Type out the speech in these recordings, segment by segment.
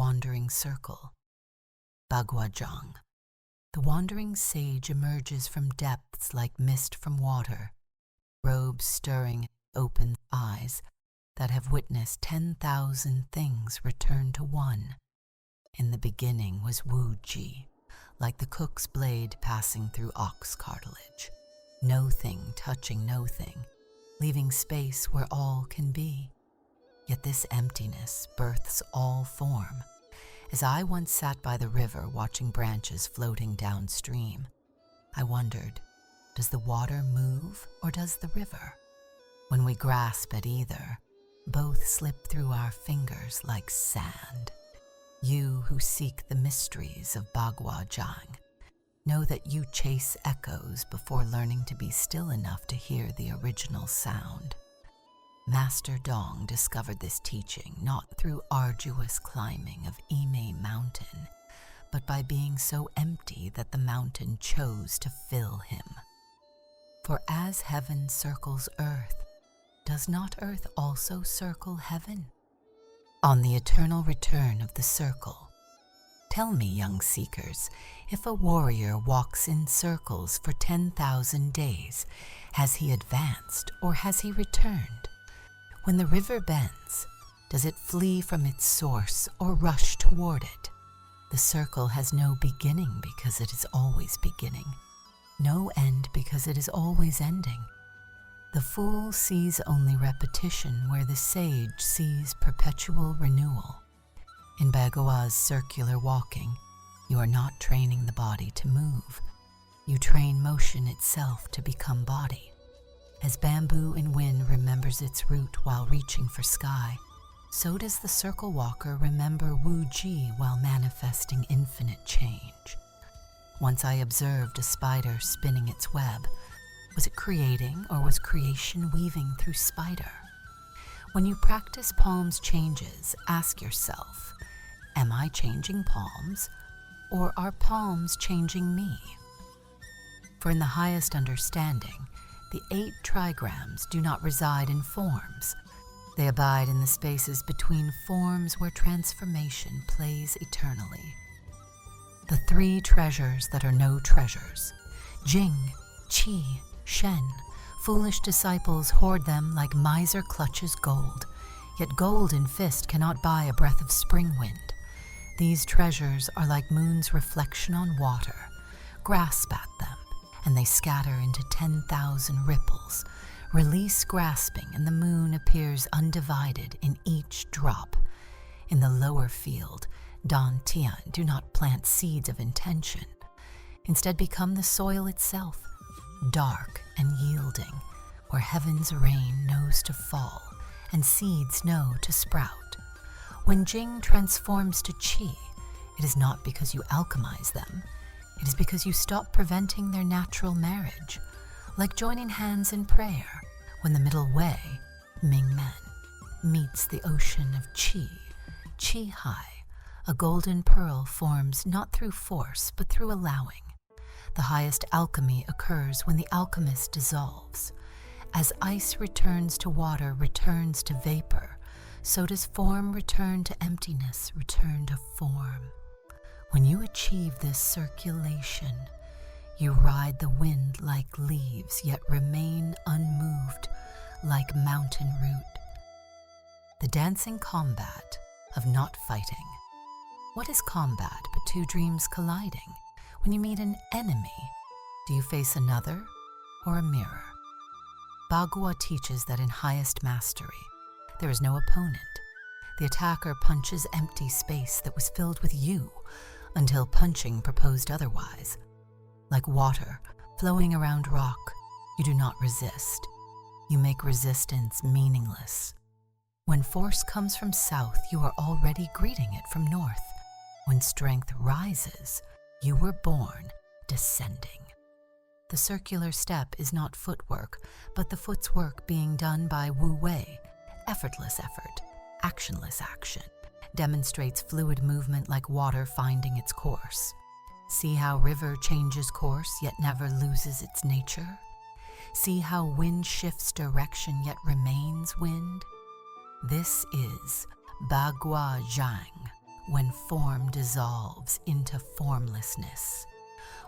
wandering circle. Baguazhang. The wandering sage emerges from depths like mist from water, robes stirring open eyes that have witnessed 10,000 things return to one. In the beginning was Wuji, like the cook's blade passing through ox cartilage, no thing touching no thing, leaving space where all can be. Yet this emptiness births all form. As I once sat by the river watching branches floating downstream, I wondered, does the water move or does the river? When we grasp at either, both slip through our fingers like sand. You who seek the mysteries of Baguazhang, know that you chase echoes before learning to be still enough to hear the original sound. Master Dong discovered this teaching not through arduous climbing of Ime Mountain, but by being so empty that the mountain chose to fill him. For as heaven circles earth, does not earth also circle heaven? On the eternal return of the circle, tell me, young seekers, if a warrior walks in circles for 10,000 days, has he advanced or has he returned? When the river bends, does it flee from its source or rush toward it? The circle has no beginning because it is always beginning, no end because it is always ending. The fool sees only repetition where the sage sees perpetual renewal. In Baguazhang's circular walking, you are not training the body to move. You train motion itself to become body. As bamboo in wind remembers its root while reaching for sky, so does the circle walker remember Wuji while manifesting infinite change. Once I observed a spider spinning its web. Was it creating or was creation weaving through spider? When you practice palms changes, ask yourself, am I changing palms or are palms changing me? For in the highest understanding, the 8 trigrams do not reside in forms. They abide in the spaces between forms where transformation plays eternally. The 3 treasures that are no treasures, Jing, Qi, Shen, foolish disciples hoard them like miser clutches gold, yet gold in fist cannot buy a breath of spring wind. These treasures are like moon's reflection on water. Grasp at them, and they scatter into 10,000 ripples. Release grasping, and the moon appears undivided in each drop. In the lower field, Dan Tian, do not plant seeds of intention. Instead, become the soil itself, dark and yielding, where heaven's rain knows to fall and seeds know to sprout. When Jing transforms to Qi, it is not because you alchemize them. It is because you stop preventing their natural marriage, like joining hands in prayer when the middle way, Ming Men, meets the ocean of Qi, Qi Hai. A golden pearl forms not through force but through allowing. The highest alchemy occurs when the alchemist dissolves. As ice returns to water, returns to vapor, so does form return to emptiness, return to form. When you achieve this circulation, you ride the wind like leaves, yet remain unmoved like mountain root. The dancing combat of not fighting. What is combat but 2 dreams colliding? When you meet an enemy, do you face another or a mirror? Bagua teaches that in highest mastery, there is no opponent. The attacker punches empty space that was filled with you until punching proposed otherwise. Like water flowing around rock, you do not resist. You make resistance meaningless. When force comes from south, you are already greeting it from north. When strength rises, you were born descending. The circular step is not footwork, but the foot's work being done by Wu Wei, effortless effort, actionless action, demonstrates fluid movement like water finding its course. See how river changes course yet never loses its nature? See how wind shifts direction yet remains wind? This is Baguazhang, when form dissolves into formlessness,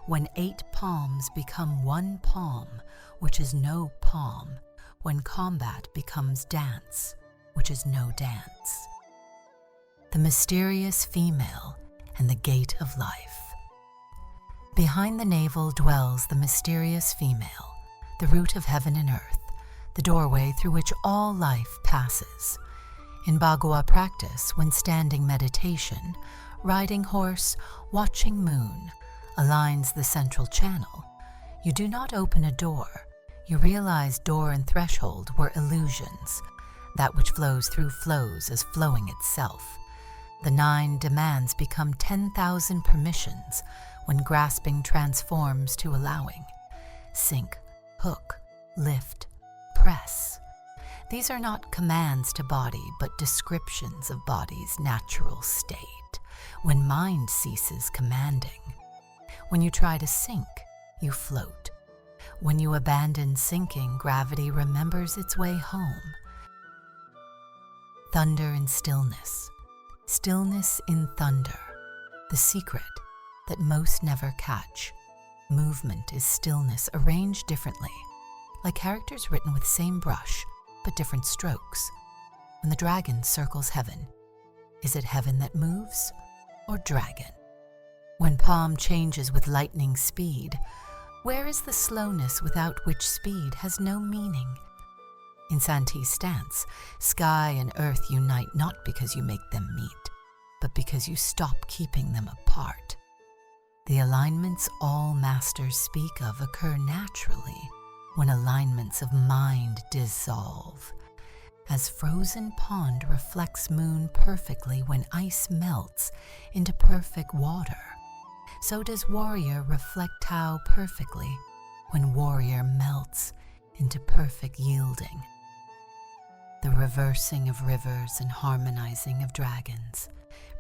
when 8 palms become 1 palm, which is no palm, when combat becomes dance, which is no dance. The mysterious female and the gate of life. Behind the navel dwells the mysterious female, the root of heaven and earth, the doorway through which all life passes. In Bagua practice, when standing meditation, riding horse, watching moon, aligns the central channel, you do not open a door. You realize door and threshold were illusions. That which flows through flows as flowing itself. The 9 demands become 10,000 permissions when grasping transforms to allowing. Sink, hook, lift, press. These are not commands to body, but descriptions of body's natural state, when mind ceases commanding. When you try to sink, you float. When you abandon sinking, gravity remembers its way home. Thunder in stillness. Stillness in thunder. The secret that most never catch. Movement is stillness arranged differently, like characters written with same brush, but different strokes. When the dragon circles heaven, is it heaven that moves, or dragon? When palm changes with lightning speed, where is the slowness without which speed has no meaning? In Santi's stance, sky and earth unite not because you make them meet, but because you stop keeping them apart. The alignments all masters speak of occur naturally when alignments of mind dissolve. As frozen pond reflects moon perfectly when ice melts into perfect water, so does warrior reflect Tao perfectly when warrior melts into perfect yielding. The reversing of rivers and harmonizing of dragons,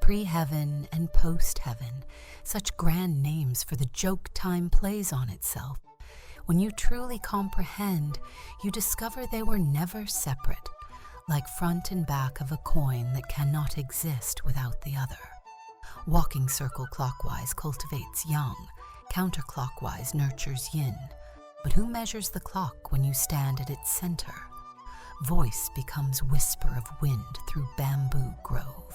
pre-heaven and post-heaven, such grand names for the joke time plays on itself. When you truly comprehend, you discover they were never separate, like front and back of a coin that cannot exist without the other. Walking circle clockwise cultivates yang, counterclockwise nurtures yin. But who measures the clock when you stand at its center? Voice becomes whisper of wind through bamboo grove.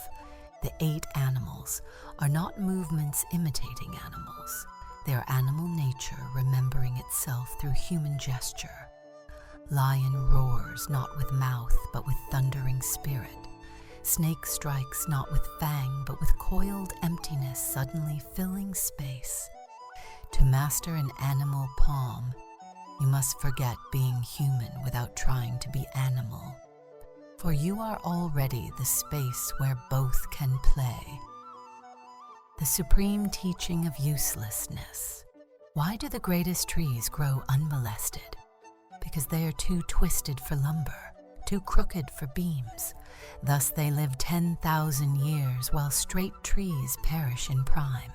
The 8 animals are not movements imitating animals. They are animal nature remembering itself through human gesture. Lion roars not with mouth but with thundering spirit. Snake strikes not with fang but with coiled emptiness suddenly filling space. To master an animal palm, you must forget being human without trying to be animal. For you are already the space where both can play. The supreme teaching of uselessness. Why do the greatest trees grow unmolested? Because they are too twisted for lumber, too crooked for beams. Thus they live 10,000 years while straight trees perish in prime.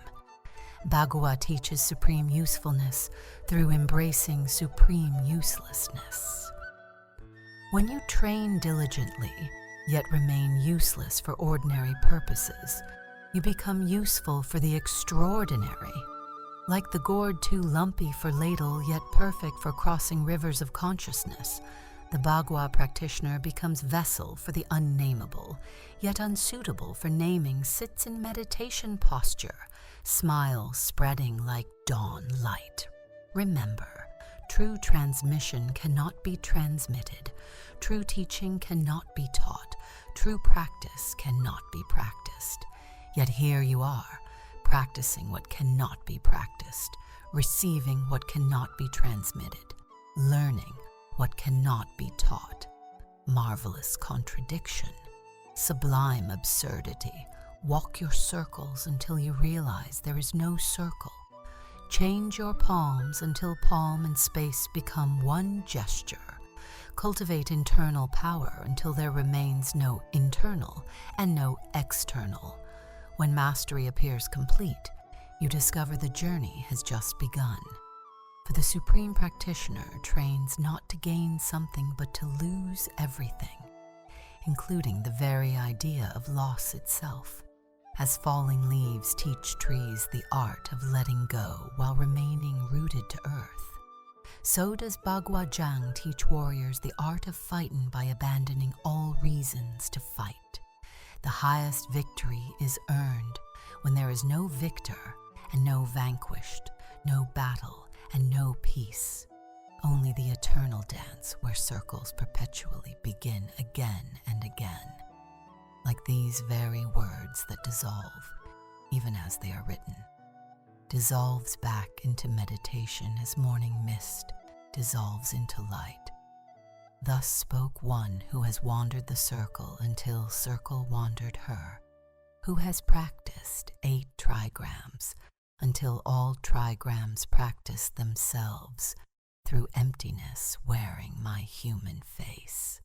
Bagua teaches supreme usefulness through embracing supreme uselessness. When you train diligently, yet remain useless for ordinary purposes, you become useful for the extraordinary. Like the gourd too lumpy for ladle, yet perfect for crossing rivers of consciousness, the Bagua practitioner becomes vessel for the unnameable, yet unsuitable for naming, sits in meditation posture, smile spreading like dawn light. Remember, true transmission cannot be transmitted, true teaching cannot be taught, true practice cannot be practiced. Yet here you are, practicing what cannot be practiced, receiving what cannot be transmitted, learning what cannot be taught. Marvelous contradiction, sublime absurdity. Walk your circles until you realize there is no circle. Change your palms until palm and space become one gesture. Cultivate internal power until there remains no internal and no external. When mastery appears complete, you discover the journey has just begun. For the supreme practitioner trains not to gain something but to lose everything, including the very idea of loss itself. As falling leaves teach trees the art of letting go while remaining rooted to earth, so does Baguazhang teach warriors the art of fighting by abandoning all reasons to fight. The highest victory is earned when there is no victor and no vanquished, no battle and no peace. Only the eternal dance where circles perpetually begin again and again, like these very words that dissolve, even as they are written, dissolves back into meditation as morning mist dissolves into light. Thus spoke one who has wandered the circle until circle wandered her, who has practiced 8 trigrams until all trigrams practice themselves through emptiness wearing my human face.